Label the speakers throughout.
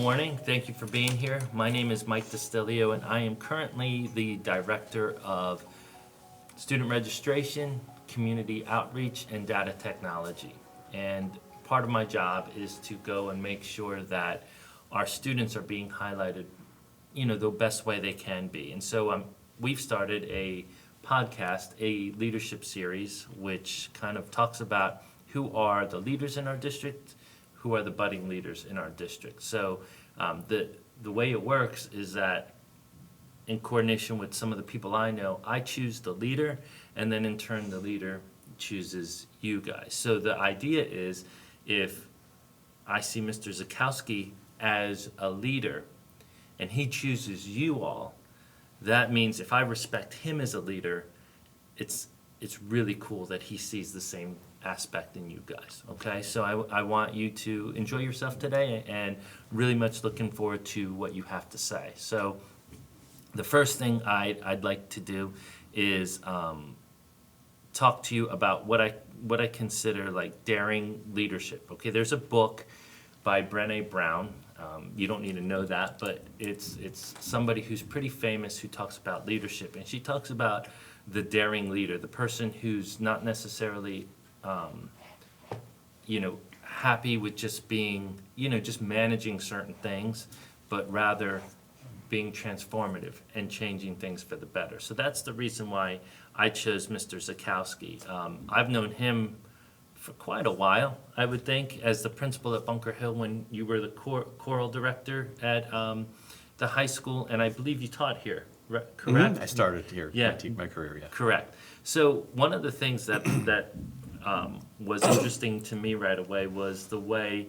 Speaker 1: morning. Thank you for being here. My name is Mike Distilio, and I am currently the Director of Student Registration, Community Outreach, and Data Technology. And part of my job is to go and make sure that our students are being highlighted, the best way they can be. And so we've started a podcast, a leadership series, which kind of talks about who are the leaders in our district, who are the budding leaders in our district. So the way it works is that in coordination with some of the people I know, I choose the leader, and then in turn the leader chooses you guys. So the idea is, if I see Mr. Zachowski as a leader and he chooses you all, that means if I respect him as a leader, it's really cool that he sees the same aspect in you guys, okay? So I want you to enjoy yourself today, and really much looking forward to what you have to say. So the first thing I'd like to do is talk to you about what I consider like daring leadership, okay? There's a book by Brené Brown. You don't need to know that, but it's somebody who's pretty famous who talks about leadership, and she talks about the daring leader, the person who's not necessarily happy with just being, just managing certain things, but rather being transformative and changing things for the better. So that's the reason why I chose Mr. Zachowski. I've known him for quite a while, I would think, as the principal at Bunker Hill when you were the choral director at the high school, and I believe you taught here, correct?
Speaker 2: Mm-hmm. I started here,
Speaker 1: Yeah.
Speaker 2: my career, yeah.
Speaker 1: Correct. So one of the things that was interesting to me right away was the way,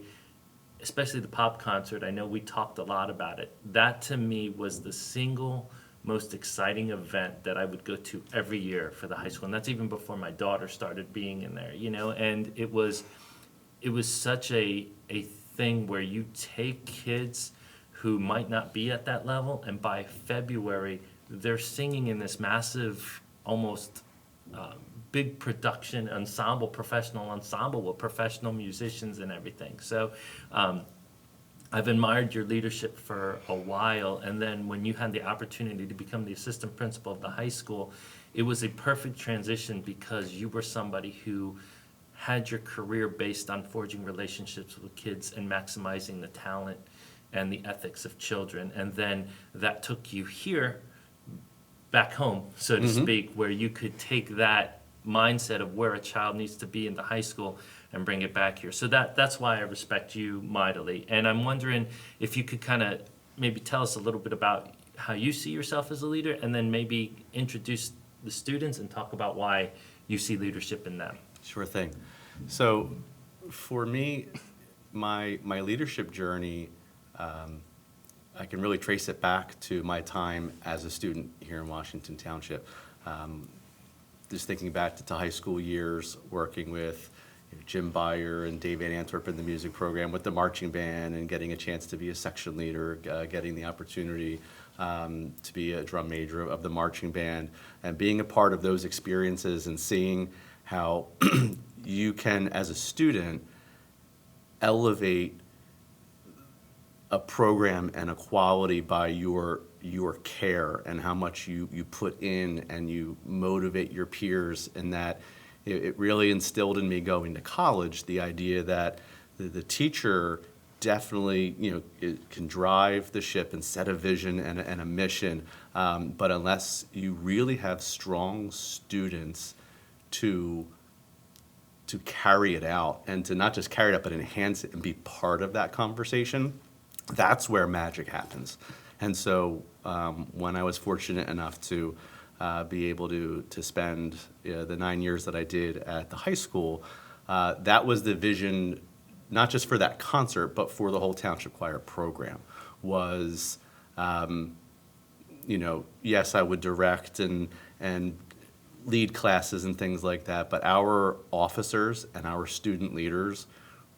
Speaker 1: especially the pop concert, I know we talked a lot about it. That to me was the single most exciting event that I would go to every year for the high school. And that's even before my daughter started being in there, and it was such a thing where you take kids who might not be at that level, and by February, they're singing in this massive, almost big production ensemble, professional ensemble with professional musicians and everything. So I've admired your leadership for a while, and then when you had the opportunity to become the assistant principal of the high school, it was a perfect transition because you were somebody who had your career based on forging relationships with kids and maximizing the talent and the ethics of children. And then that took you here, back home, so to speak, where you could take that mindset of where a child needs to be in the high school and bring it back here. So that's why I respect you mightily. And I'm wondering if you could kind of maybe tell us a little bit about how you see yourself as a leader, and then maybe introduce the students and talk about why you see leadership in them.
Speaker 2: Sure thing. So for me, my leadership journey, I can really trace it back to my time as a student here in Washington Township. Just thinking back to high school years, working with Jim Beyer and Dave Van Antwerp in the music program with the marching band, and getting a chance to be a section leader, getting the opportunity to be a drum major of the marching band, and being a part of those experiences and seeing how you can, as a student, elevate a program and a quality by your care and how much you put in, and you motivate your peers. And that it really instilled in me going to college the idea that the teacher definitely it can drive the ship and set a vision and a mission, but unless you really have strong students to carry it out, and to not just carry it out but enhance it and be part of that conversation, that's where magic happens. And so when I was fortunate enough to be able to spend the 9 years that I did at the high school, that was the vision, not just for that concert, but for the whole Township Choir program, was, yes, I would direct and lead classes and things like that, but our officers and our student leaders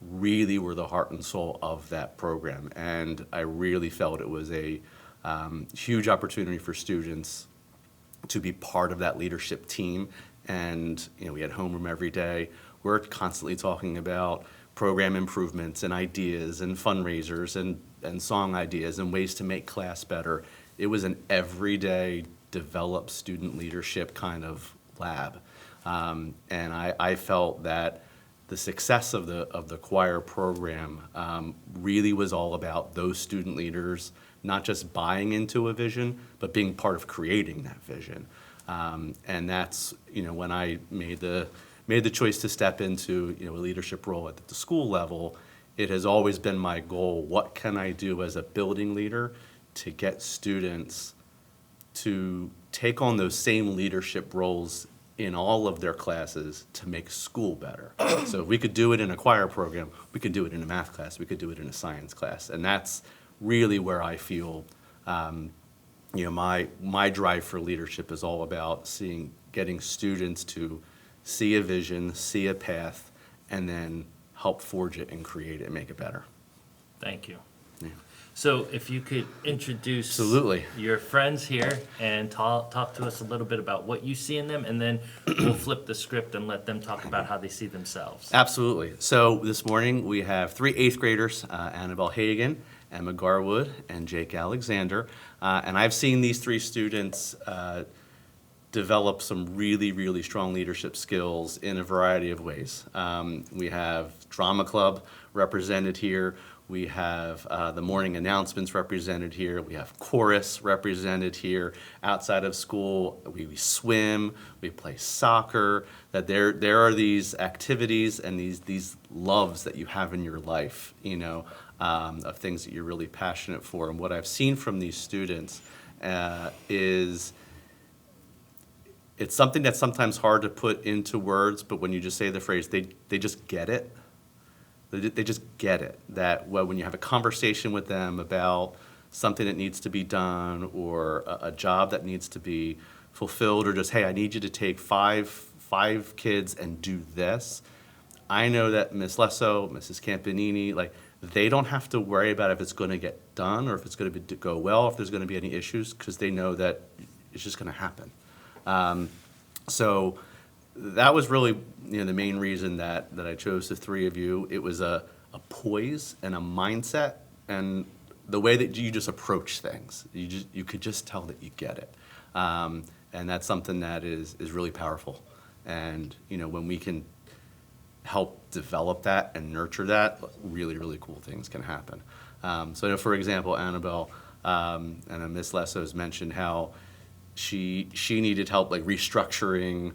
Speaker 2: really were the heart and soul of that program. And I really felt it was a huge opportunity for students to be part of that leadership team. And we had homeroom every day. We're constantly talking about program improvements and ideas and fundraisers and and song ideas and ways to make class better. It was an everyday develop student leadership kind of lab. And I felt that the success of the choir program really was all about those student leaders not just buying into a vision, but being part of creating that vision. And that's, when I made the choice to step into, a leadership role at the school level, it has always been my goal, what can I do as a building leader to get students to take on those same leadership roles in all of their classes to make school better. So if we could do it in a choir program, we could do it in a math class, we could do it in a science class. And that's really where I feel, my drive for leadership is all about getting students to see a vision, see a path, and then help forge it and create it and make it better.
Speaker 1: Thank you.
Speaker 2: Yeah.
Speaker 1: So if you could introduce
Speaker 2: Absolutely.
Speaker 1: your friends here and talk to us a little bit about what you see in them, and then we'll flip the script and let them talk about how they see themselves.
Speaker 2: Absolutely. So this morning we have 3 8th graders, Annabelle Hagan, Emma Garwood, and Jake Alexander. And I've seen these 3 students develop some really, really strong leadership skills in a variety of ways. We have drama club represented here. We have the morning announcements represented here. We have chorus represented here. Outside of school, we swim, we play soccer. That there are these activities and these loves that you have in your life, of things that you're really passionate for. And what I've seen from these students is it's something that's sometimes hard to put into words, but when you just say the phrase, they just get it. They just get it, that when you have a conversation with them about something that needs to be done or a job that needs to be fulfilled, or just, hey, I need you to take five kids and do this. I know that Ms. Lesso, Mrs. Campanini, they don't have to worry about if it's going to get done or if it's going to go well, if there's going to be any issues, because they know that it's just going to happen. So that was really the main reason that I chose the 3 of you. It was a poise and a mindset and the way that you just approach things. You could just tell that you get it. And that's something that is really powerful. And when we can help develop that and nurture that, really, really cool things can happen. So I know, for example, Annabelle and Miss Lesso has mentioned how she needed help restructuring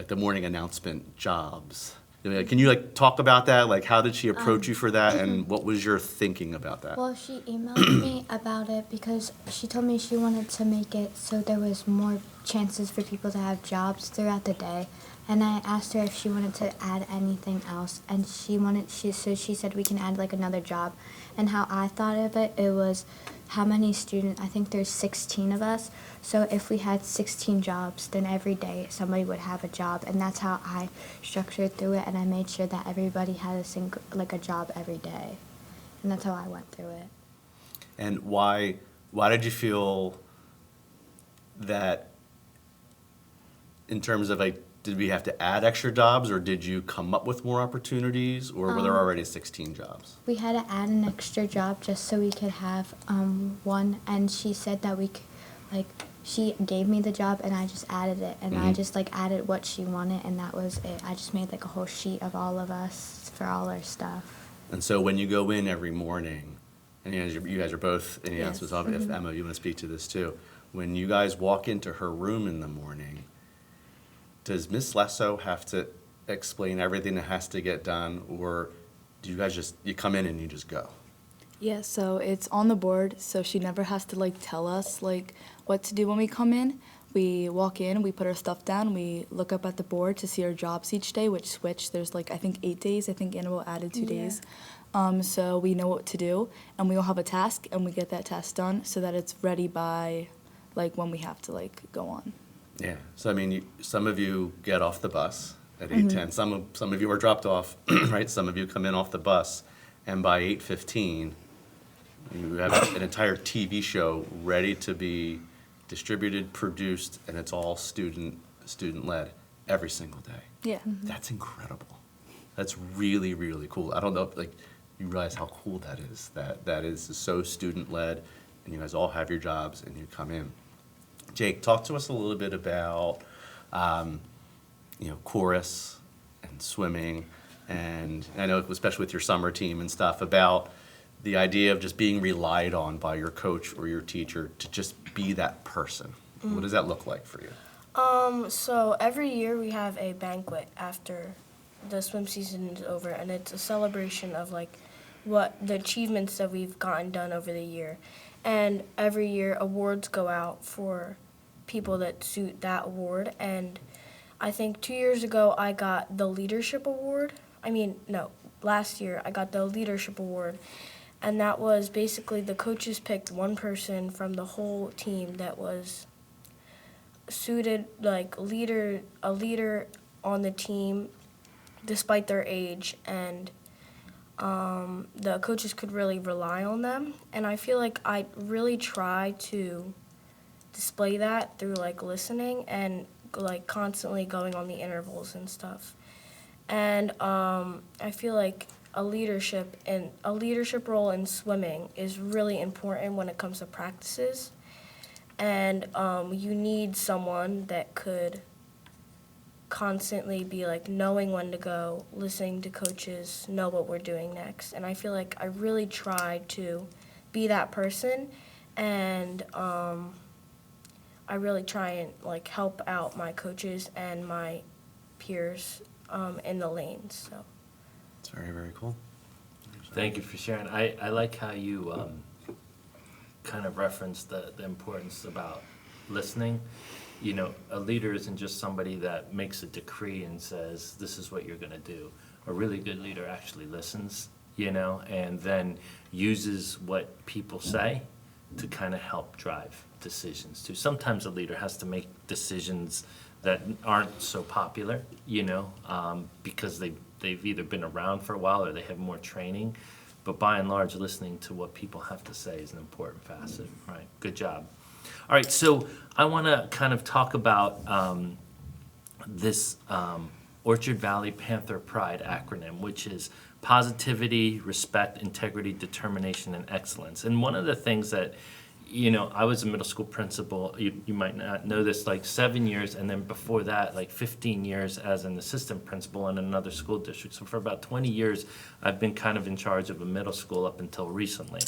Speaker 2: the morning announcement jobs. Can you talk about that? How did she approach you for that, and what was your thinking about that?
Speaker 3: Well, she emailed me about it because she told me she wanted to make it so there was more chances for people to have jobs throughout the day. And I asked her if she wanted to add anything else, and she said we can add another job. And how I thought of it was how many students, I think there's 16 of us, so if we had 16 jobs, then every day somebody would have a job, and that's how I structured through it, and I made sure that everybody had a job every day, and that's how I went through it.
Speaker 2: And why did you feel that, in terms of did we have to add extra jobs, or did you come up with more opportunities, or were there already 16 jobs?
Speaker 3: We had to add an extra job just so we could have one, and she said that we could, she gave me the job and I just added it, and I just added what she wanted, and that was it. I just made a whole sheet of all of us for all our stuff.
Speaker 2: And so when you go in every morning, and you guys are both in the
Speaker 3: Yes.
Speaker 2: announcements, if Emma, you want to speak to this too, when you guys walk into her room in the morning, does Miss Lesso have to explain everything that has to get done, or do you guys you come in and you just go?
Speaker 4: Yeah, so it's on the board, so she never has to tell us what to do when we come in. We walk in, we put our stuff down, we look up at the board to see our jobs each day, which switch. There's I think 8 days. I think Annabelle added 2 days. So we know what to do, and we all have a task, and we get that task done so that it's ready by when we have to go on.
Speaker 2: Yeah. So some of you get off the bus at 8:10. Some of you are dropped off, right? Some of you come in off the bus, and by 8:15, you have an entire TV show ready to be distributed, produced, and it's all student led every single day.
Speaker 4: Yeah.
Speaker 2: That's incredible. That's really, really cool. I don't know, you realize how cool that is. That is so student-led, and you guys all have your jobs, and you come in. Jake, talk to us a little bit about, chorus and swimming, and I know especially with your summer team and stuff, about the idea of just being relied on by your coach or your teacher to just be that person. What does that look like for you?
Speaker 5: So every year we have a banquet after the swim season is over, and it's a celebration of like what the achievements that we've gotten done over the year. And every year awards go out for people that suit that award. And I think 2 years ago I got the leadership award. Last year I got the leadership award. And that was basically the coaches picked one person from the whole team that was suited, like a leader on the team despite their age, and the coaches could really rely on them. And I feel like I really try to display that through like listening and like constantly going on the intervals and stuff. And I feel like a leadership role in swimming is really important when it comes to practices. And you need someone that could constantly be like knowing when to go, listening to coaches, know what we're doing next. And I feel like I really try to be that person, and I really try and like help out my coaches and my peers in the lanes. So
Speaker 2: It's very, very cool.
Speaker 1: Thank you for sharing. I like how you kind of referenced the importance about listening. A leader isn't just somebody that makes a decree and says, this is what you're going to do. A really good leader actually listens, and then uses what people say to kind of help drive decisions too. Sometimes a leader has to make decisions that aren't so popular, because they've either been around for a while or they have more training. But by and large, listening to what people have to say is an important facet. Right? Good job. All right, so I want to kind of talk about this Orchard Valley Panther Pride acronym, which is positivity, respect, integrity, determination, and excellence. And one of the things that, I was a middle school principal. You might not know this, like 7 years, and then before that, like 15 years as an assistant principal in another school district. So for about 20 years, I've been kind of in charge of a middle school up until recently.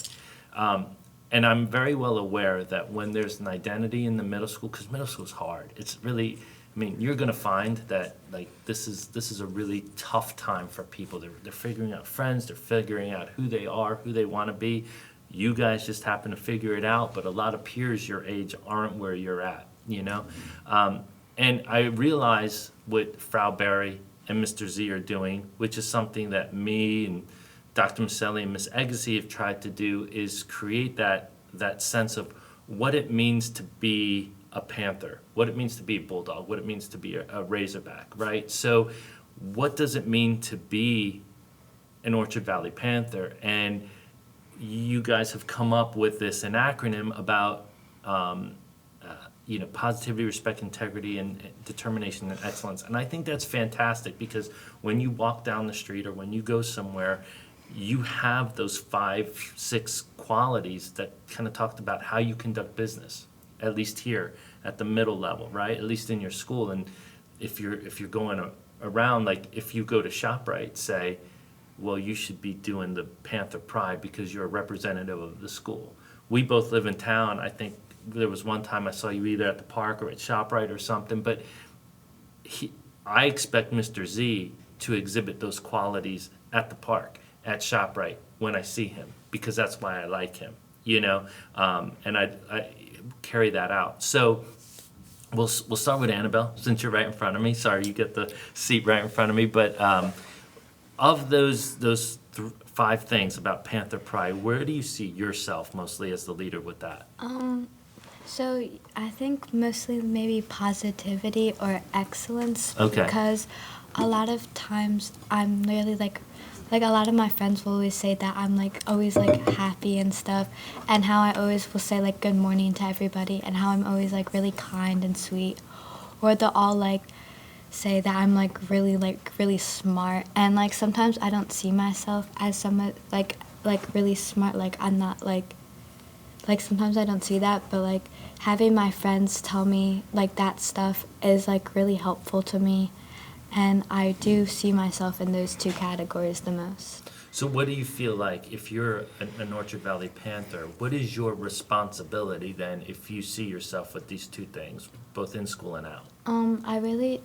Speaker 1: And I'm very well aware that when there's an identity in the middle school, because middle school is hard, it's really, you're going to find that like this is a really tough time for people. They're figuring out friends, they're figuring out who they are, who they want to be. You guys just happen to figure it out, but a lot of peers your age aren't where you're at, And I realize what Frau Berry and Mr. Z are doing, which is something that me and Dr. Maselli and Ms. Agassi have tried to do, is create that sense of what it means to be a Panther, what it means to be a Bulldog, what it means to be a Razorback, right? So what does it mean to be an Orchard Valley Panther? And you guys have come up with an acronym about positivity, respect, integrity, and determination and excellence. And I think that's fantastic, because when you walk down the street or when you go somewhere, you have those 5-6 qualities that kind of talked about how you conduct business, at least here at the middle level, right? At least in your school. And if you're going around, like if you go to ShopRite, say, well, you should be doing the Panther Pride because you're a representative of the school. We both live in town. I think there was one time I saw you either at the park or at ShopRite or something, but I expect Mr. Z to exhibit those qualities at the park, at ShopRite, when I see him, because that's why I like him, and I carry that out. So we'll start with Annabelle, since you're right in front of me. Sorry, you get the seat right in front of me, but of those 5 things about Panther Pride, where do you see yourself mostly as the leader with that?
Speaker 3: So I think mostly maybe positivity or excellence.
Speaker 1: Okay.
Speaker 3: Because a lot of times I'm really like a lot of my friends will always say that I'm like always like happy and stuff, and how I always will say like good morning to everybody, and how I'm always like really kind and sweet, or they'll all like say that I'm really smart, and like sometimes I don't see myself as someone like really smart. Like I'm not like sometimes I don't see that, but like having my friends tell me like that stuff is like really helpful to me, and I do see myself in those two categories the most.
Speaker 1: So what do you feel like if you're an Orchard Valley Panther, what is your responsibility then if you see yourself with these two things, both in school and out?
Speaker 3: I really,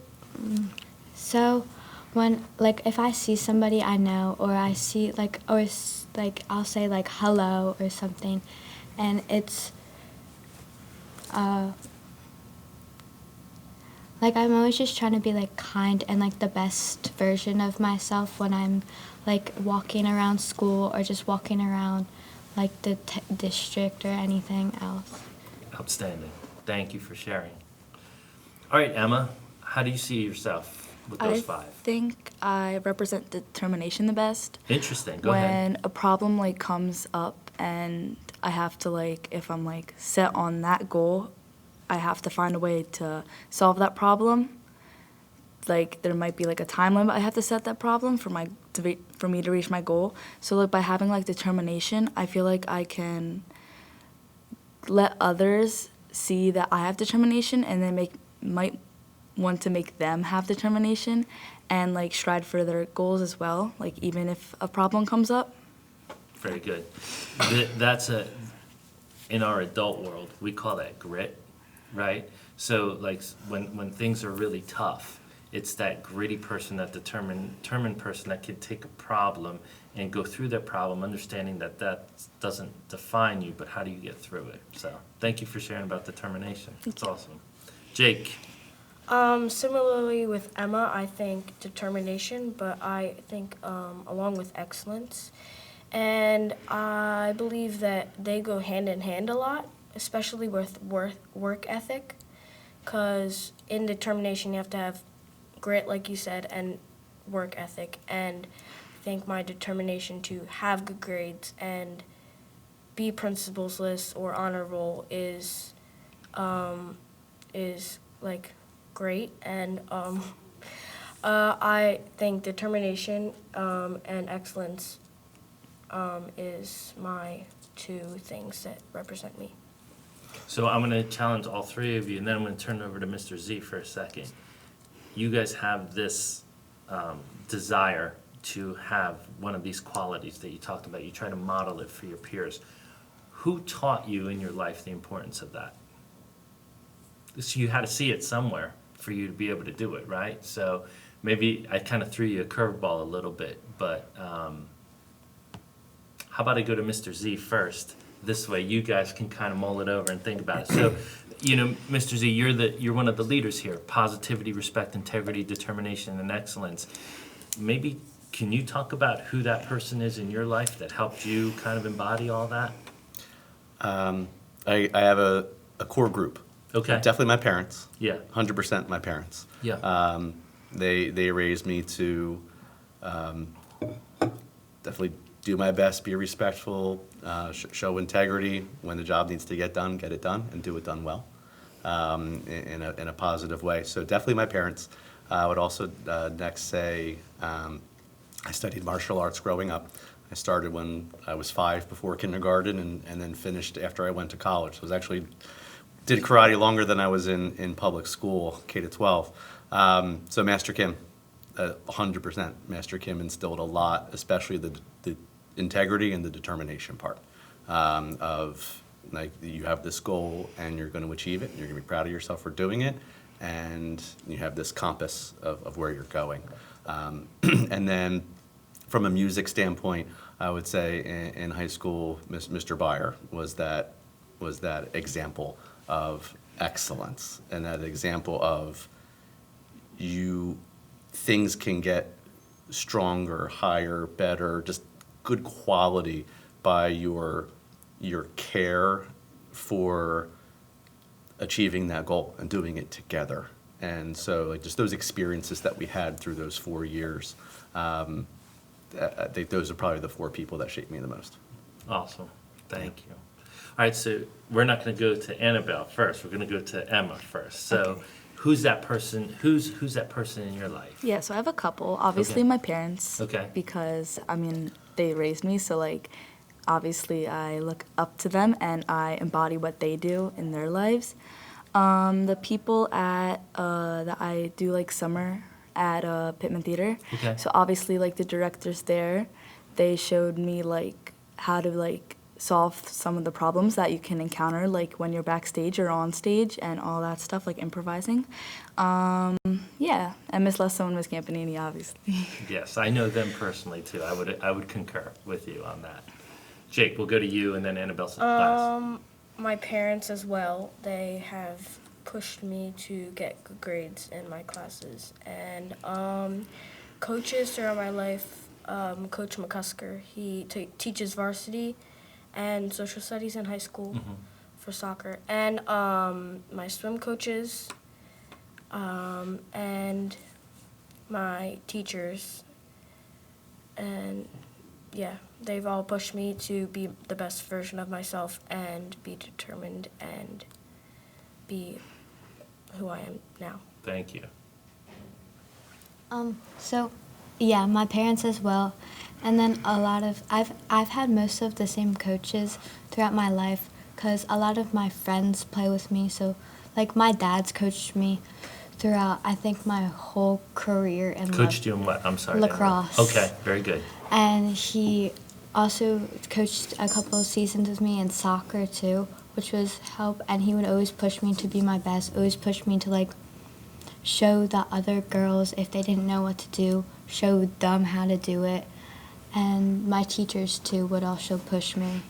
Speaker 3: so when, like, if I see somebody I know, or I see, like, like, I'll say, like, hello or something, and it's, like, I'm always just trying to be, like, kind and, like, the best version of myself when I'm, like, walking around school or just walking around, like, the district or anything else.
Speaker 1: Outstanding. Thank you for sharing. All right, Emma, how do you see yourself with those five?
Speaker 4: I think I represent determination the best.
Speaker 1: Interesting. Go ahead.
Speaker 4: When a problem like comes up and I have to like, if I'm like set on that goal, I have to find a way to solve that problem. Like there might be like a time limit I have to set that problem for me to reach my goal. So like by having like determination, I feel like I can let others see that I have determination, and then might want to make them have determination and like strive for their goals as well, like even if a problem comes up.
Speaker 1: Very good. That's in our adult world, we call that grit, right? So like when things are really tough, it's that gritty person, that determined person that can take a problem and go through that problem, understanding that that doesn't define you, but how do you get through it? So thank you for sharing about determination. It's awesome. Jake.
Speaker 5: Similarly with Emma, I think determination, but I think along with excellence. And I believe that they go hand in hand a lot, especially with work ethic, because in determination you have to have grit, like you said, and work ethic. And I think my determination to have good grades and be principal's list or honor roll is like great. And I think determination and excellence is my two things that represent me.
Speaker 1: So I'm going to challenge all three of you, and then I'm going to turn it over to Mr. Z for a second. You guys have this desire to have one of these qualities that you talked about. You try to model it for your peers. Who taught you in your life the importance of that? So you had to see it somewhere for you to be able to do it, right? So maybe I kind of threw you a curveball a little bit, but how about I go to Mr. Z first? This way you guys can kind of mull it over and think about it. So, you know, Mr. Z, you're one of the leaders here. Positivity, respect, integrity, determination, and excellence. Maybe can you talk about who that person is in your life that helped you kind of embody all that?
Speaker 2: I have a core group.
Speaker 1: Okay.
Speaker 2: Definitely my parents.
Speaker 1: Yeah.
Speaker 2: 100% my parents.
Speaker 1: Yeah.
Speaker 2: They raised me to definitely do my best, be respectful, show integrity. When the job needs to get done, get it done, and do it done well, in a positive way. So definitely my parents. I would also next say I studied martial arts growing up. I started when I was 5 before kindergarten, and then finished after I went to college. So I was actually did karate longer than I was in public school, K to 12. So Master Kim, 100%. Master Kim instilled a lot, especially the integrity and the determination part of like you have this goal and you're going to achieve it. And you're going to be proud of yourself for doing it, and you have this compass of where you're going. And then from a music standpoint, I would say in high school, Mr. Byer was that example of excellence, and that example of things can get stronger, higher, better, just good quality by your care for achieving that goal and doing it together. And so like just those experiences that we had through those 4 years, I think those are probably the 4 people that shaped me the most.
Speaker 1: Awesome. Thank you. All right, so we're not going to go to Annabelle first. We're going to go to Emma first. So who's that person? Who's that person in your life?
Speaker 4: Yeah, so I have a couple. Obviously,
Speaker 1: Okay.
Speaker 4: my parents.
Speaker 1: Okay.
Speaker 4: Because, I mean, they raised me, so, like, obviously I look up to them and I embody what they do in their lives. The people that I do, like, summer at Pittman Theater.
Speaker 1: Okay.
Speaker 4: So, obviously, like, the directors there, they showed me, like, how to, like, solve some of the problems that you can encounter, like, when you're backstage or on stage and all that stuff, like improvising. Yeah, and Miss Lesso and Miss Campanini, obviously.
Speaker 1: Yes, I know them personally too. I would concur with you on that. Jake, we'll go to you and then Annabelle's last.
Speaker 5: My parents as well, they have pushed me to get good grades in my classes. And coaches throughout my life, Coach McCusker, he teaches varsity and social studies in high school for soccer. And my swim coaches and my teachers. And yeah, they've all pushed me to be the best version of myself and be determined and be who I am now.
Speaker 1: Thank you.
Speaker 3: So, yeah, my parents as well, and then I've had most of the same coaches throughout my life, because a lot of my friends play with me. So, like, my dad's coached me throughout, I think, my whole career in
Speaker 1: Coached you in what? I'm sorry.
Speaker 3: lacrosse.
Speaker 1: Okay, very good.
Speaker 3: And he also coached a couple of seasons with me in soccer too, which was help. And he would always push me to be my best, always push me to, like, show the other girls, if they didn't know what to do, show them how to do it. And my teachers too would also push me.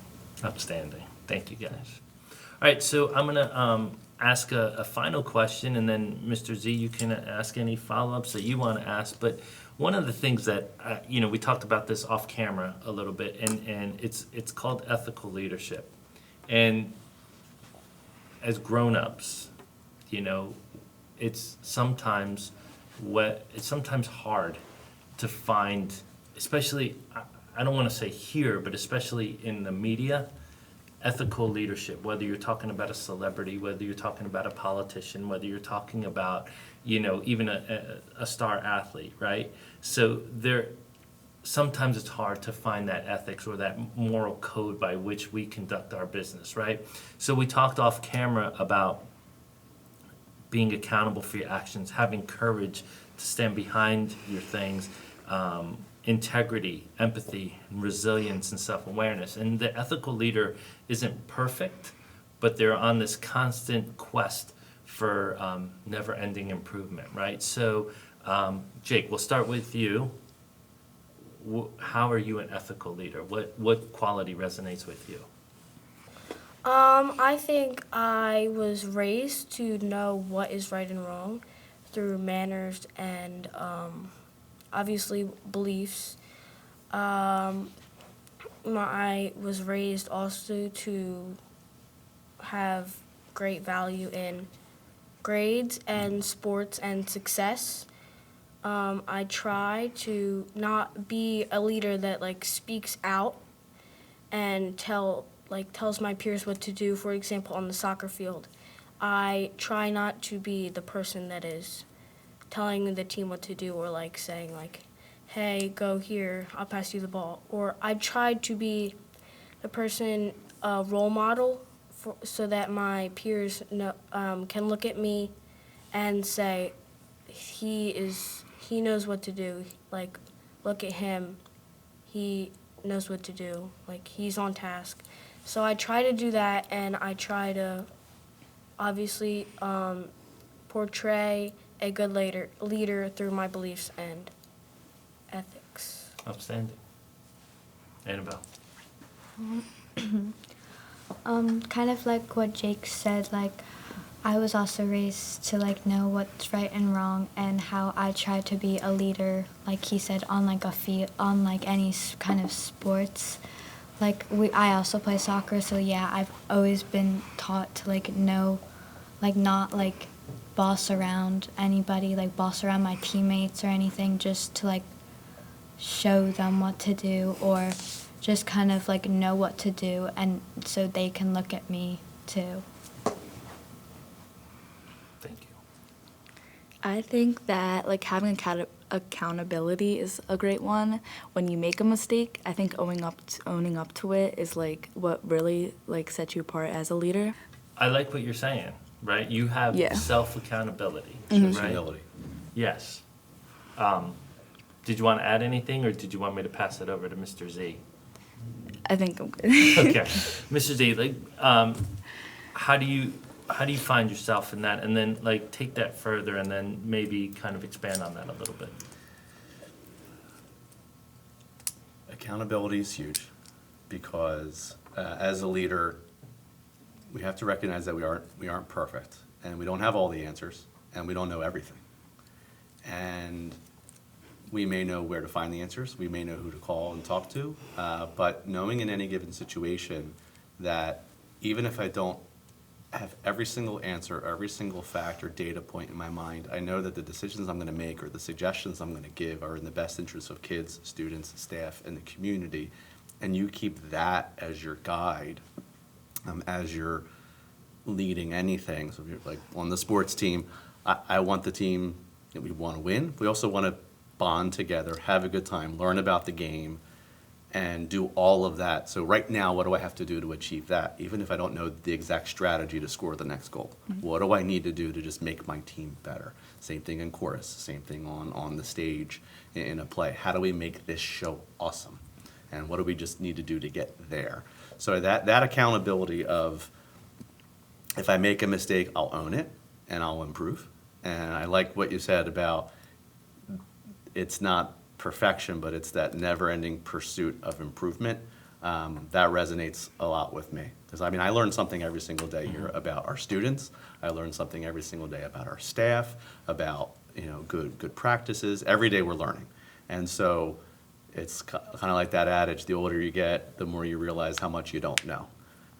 Speaker 1: Outstanding. Thank you, guys. All right, so I'm gonna ask a final question, and then Mr. Z, you can ask any follow-ups that you want to ask. But one of the things that we talked about this off camera a little bit, and it's called ethical leadership. And as grown-ups, it's sometimes hard to find, especially, I don't want to say here, but especially in the media, ethical leadership, whether you're talking about a celebrity, whether you're talking about a politician, whether you're talking about, even a star athlete, right? So sometimes it's hard to find that ethics or that moral code by which we conduct our business, right? So we talked off camera about being accountable for your actions, having courage to stand behind your things, integrity, empathy, and resilience, and self-awareness. And the ethical leader isn't perfect, but they're on this constant quest for never-ending improvement, right? So, Jake, we'll start with you. How are you an ethical leader? What quality resonates with you?
Speaker 5: I think I was raised to know what is right and wrong through manners and obviously beliefs. I was raised also to have great value in grades and sports and success. I try to not be a leader that speaks out and tells my peers what to do. For example, on the soccer field, I try not to be the person that is telling the team what to do or saying hey, go here, I'll pass you the ball. Or I tried to be the person, a role model, so that my peers can look at me and say, he knows what to do. Look at him, he knows what to do. He's on task. So I try to do that, and I try to obviously portray a good leader through my beliefs and ethics.
Speaker 1: Outstanding. Annabelle.
Speaker 3: Kind of like what Jake said, I was also raised to know what's right and wrong, and how I try to be a leader, like he said, on a field, on any kind of sports. I also play soccer, so yeah, I've always been taught to know, not boss around anybody, boss around my teammates or anything, just to show them what to do, or just kind of know what to do, and so they can look at me too.
Speaker 1: Thank you.
Speaker 4: I think that like having accountability is a great one. When you make a mistake, I think owning up to it is like what really like sets you apart as a leader.
Speaker 1: I like what you're saying, right? You have
Speaker 4: Yeah.
Speaker 1: self-accountability,
Speaker 2: Shows
Speaker 1: right?
Speaker 2: humility.
Speaker 1: Yes. Did you want to add anything, or did you want me to pass it over to Mr. Z?
Speaker 4: I think I'm good.
Speaker 1: Okay, Mr. Z, like, how do you find yourself in that, and then like take that further, and then maybe kind of expand on that a little bit?
Speaker 2: Accountability is huge because as a leader, we have to recognize that we aren't perfect, and we don't have all the answers, and we don't know everything. And we may know where to find the answers, we may know who to call and talk to, but knowing in any given situation that even if I don't have every single answer, every single fact or data point in my mind, I know that the decisions I'm going to make or the suggestions I'm going to give are in the best interest of kids, students, staff, and the community, and you keep that as your guide as you're leading anything. So if you're like on the sports team, I want the team that we want to win. We also want to bond together, have a good time, learn about the game, and do all of that. So right now, what do I have to do to achieve that? Even if I don't know the exact strategy to score the next goal. What do I need to do to just make my team better? Same thing in chorus, same thing on the stage in a play. How do we make this show awesome? And what do we just need to do to get there? So that accountability of, if I make a mistake, I'll own it and I'll improve. And I like what you said about it's not perfection, but it's that never-ending pursuit of improvement. That resonates a lot with me. Because I mean, I learn something every single day here about our students. I learn something every single day about our staff, about good practices. Every day we're learning. And so it's kind of like that adage, the older you get, the more you realize how much you don't know,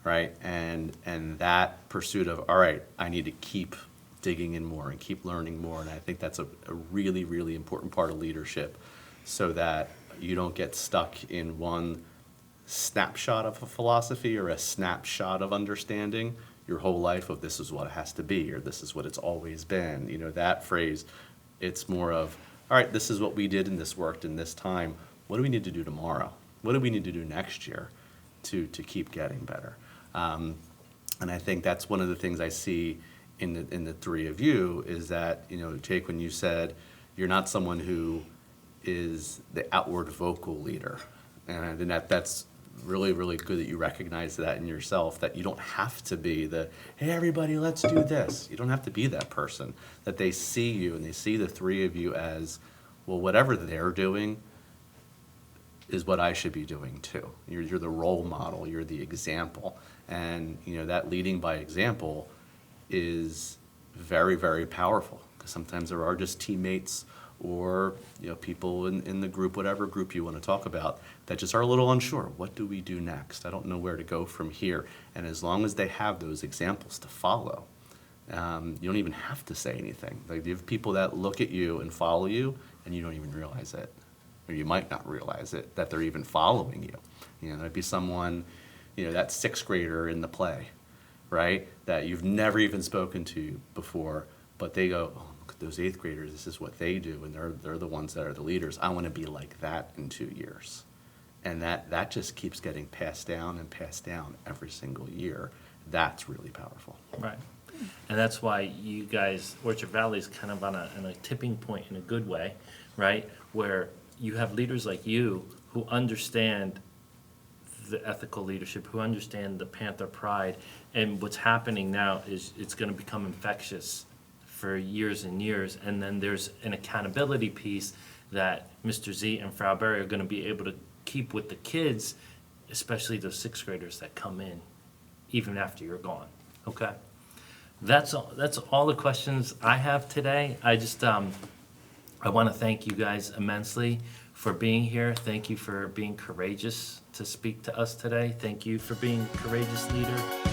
Speaker 2: right? And that pursuit of, all right, I need to keep digging in more and keep learning more. And I think that's a really, really important part of leadership, so that you don't get stuck in one snapshot of a philosophy or a snapshot of understanding your whole life of this is what it has to be or this is what it's always been. That phrase, it's more of, all right, this is what we did and this worked in this time. What do we need to do tomorrow? What do we need to do next year to keep getting better? And I think that's one of the things I see in the three of you is that, Jake, when you said you're not someone who is the outward vocal leader, and I think that's really, really good that you recognize that in yourself, that you don't have to be the, hey, everybody, let's do this. You don't have to be that person, that they see you and they see the three of you as, well, whatever they're doing is what I should be doing too. You're the role model, you're the example. And, that leading by example is very, very powerful, because sometimes there are just teammates or people in the group, whatever group you want to talk about, that just are a little unsure. What do we do next? I don't know where to go from here. And as long as they have those examples to follow, you don't even have to say anything. Like, you have people that look at you and follow you, and you don't even realize it, or you might not realize it, that they're even following you. There'd be someone, that sixth grader in the play, right, that you've never even spoken to before, but they go, oh, look at those eighth graders, this is what they do, and they're the ones that are the leaders. I want to be like that in 2 years. And that just keeps getting passed down and passed down every single year. That's really powerful.
Speaker 1: Right. And that's why you guys, Orchard Valley is kind of on a tipping point in a good way, right? Where you have leaders like you who understand the ethical leadership, who understand the Panther pride, and what's happening now is it's going to become infectious for years and years, and then there's an accountability piece that Mr. Z and Frau Berry are going to be able to keep with the kids, especially those sixth graders that come in even after you're gone. Okay, that's all the questions I have today. I just I want to thank you guys immensely for being here. Thank you for being courageous to speak to us today. Thank you for being a courageous leader.